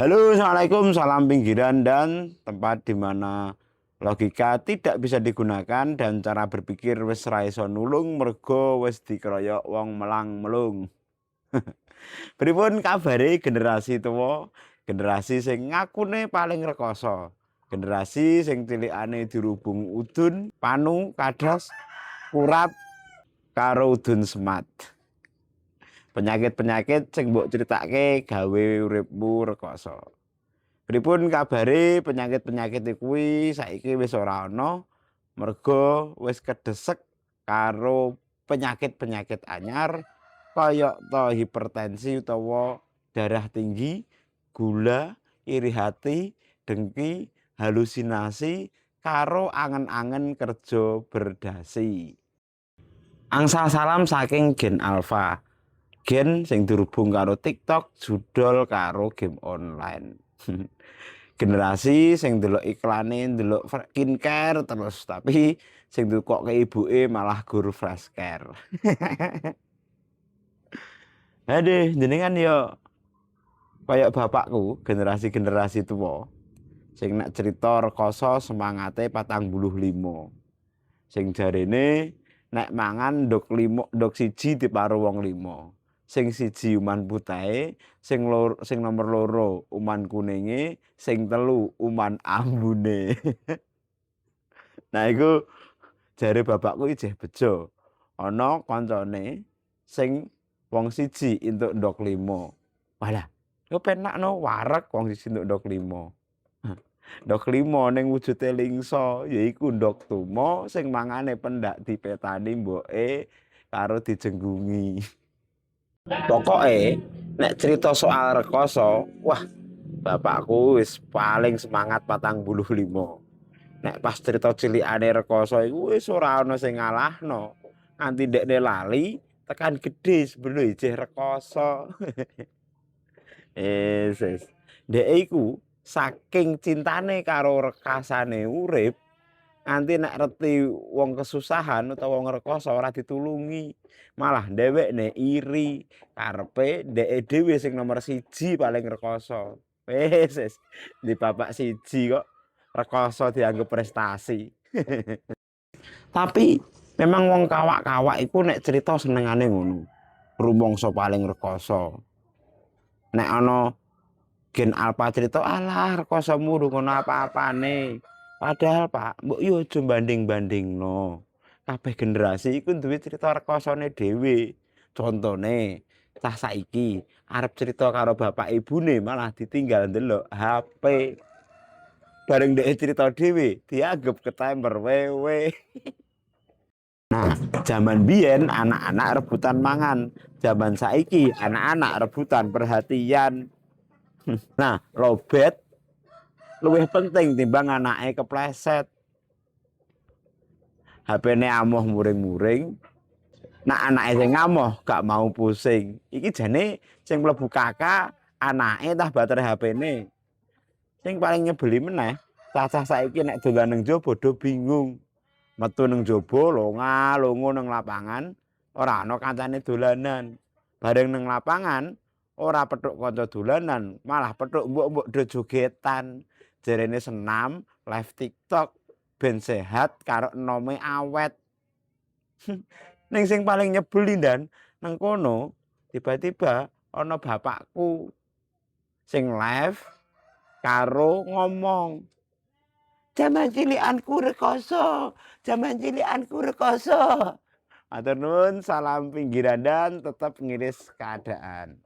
Halo, assalamualaikum, salam pinggiran dan tempat di mana logika tidak bisa digunakan dan cara berpikir wis ra iso nulung mergo wis dikeroyok wong melang melung. Pripun kabare generasi tuwa? Generasi sing ngakune paling rekoso. Generasi sing tilikane dirubung udun, panu, kadas, kurap karo udun semat. Penyakit-penyakit sing mbok critakake gawe uripmu rekoso. Pripun kabare penyakit-penyakit kuwi saiki wis ora ana merga wis kedesek karo penyakit-penyakit anyar kaya hipertensi utawa darah tinggi, gula, iri hati, dengki, halusinasi karo angen-angen kerja berdasi. Angsal salam saking gen alfa. Gen sing dirubung karo TikTok, judol karo game online. Generasi sing ndelok iklane ndelok skincare terus tapi sing dikokke ibuke malah guru fresh care. Aduh, jenengan yo kaya bapakku, generasi-generasi tuwa. Sing nek cerita rekoso semangate 45. Sing jarene nek mangan nduk siji diparu wong 5. Sing siji uman putahe, sing nomor loro uman kuninge, sing telu uman ambune. Nah iku jare bapakku ijeh bejo. Ana kancane sing wong siji entuk ndok 5. Walah, yo penakno wareg wong siji entuk ndok 5. Ndok 5 ning wujude lingsa, yaiku ndok tuma sing mangane pendak dipetani mboke karo dijenggungi. Pokoke nek cerita soal rekoso, wah bapakku wis paling semangat 45. Nek pas cerita cilikane rekoso iku wis ora ana sing ngalahno. Nganti ndekne lali tekan gedhe sebelum ijeh rekoso. Wis. Ndek iku saking cintane karo rekasane urip, nganti nek reti wong kesusahan utawa wong rekoso ora ditulungi. Malah dhewekne iri, karepe ndeke dhewe sing nomor siji paling rekoso. Wis, di bapak siji kok rekoso dianggap prestasi. Tapi memang wong kawak-kawak iku nek cerita senengane ngono. Rumangsa paling rekoso. Nek ana gen alpha cerita, alah rekosomu ngono apa-apane. Padahal Pak, mbok yo aja banding-bandingno. Kabeh generasi iku duwe cerita rekosone dhewe. Contone, cah saiki arep cerita karo bapak ibune malah ditinggal ndelok HP. Bareng dhek cerita dhewe dianggep ketemper wewe. Nah, zaman biyen anak-anak rebutan mangan, zaman saiki anak-anak rebutan perhatian. Nah, lobet luwih penting timbang anake kepleset. HP-ne amoh muring-muring. Nak anake sing ngamoh gak mau pusing. Iki jane sing mlebu kakak anake tah bater HP-ne. Sing paling nyebeli meneh, cacah saiki nek dolan nang jaba do bingung. Metu nang jaba longa-longo nang lapangan, ora ana kancane dolanan. Bareng nang lapangan ora petuk kanca dolanan, malah petuk mbok-mbok do jogetan. Jarene senam, live TikTok, ben sehat karo enome awet. Ning sing paling nyebeli dan nang kono tiba-tiba ana bapakku sing live karo ngomong, "Jaman cilikanku rekoso, jaman cilikanku rekoso." Matur nuwun, salam pinggiran dan tetap ngiris keadaan.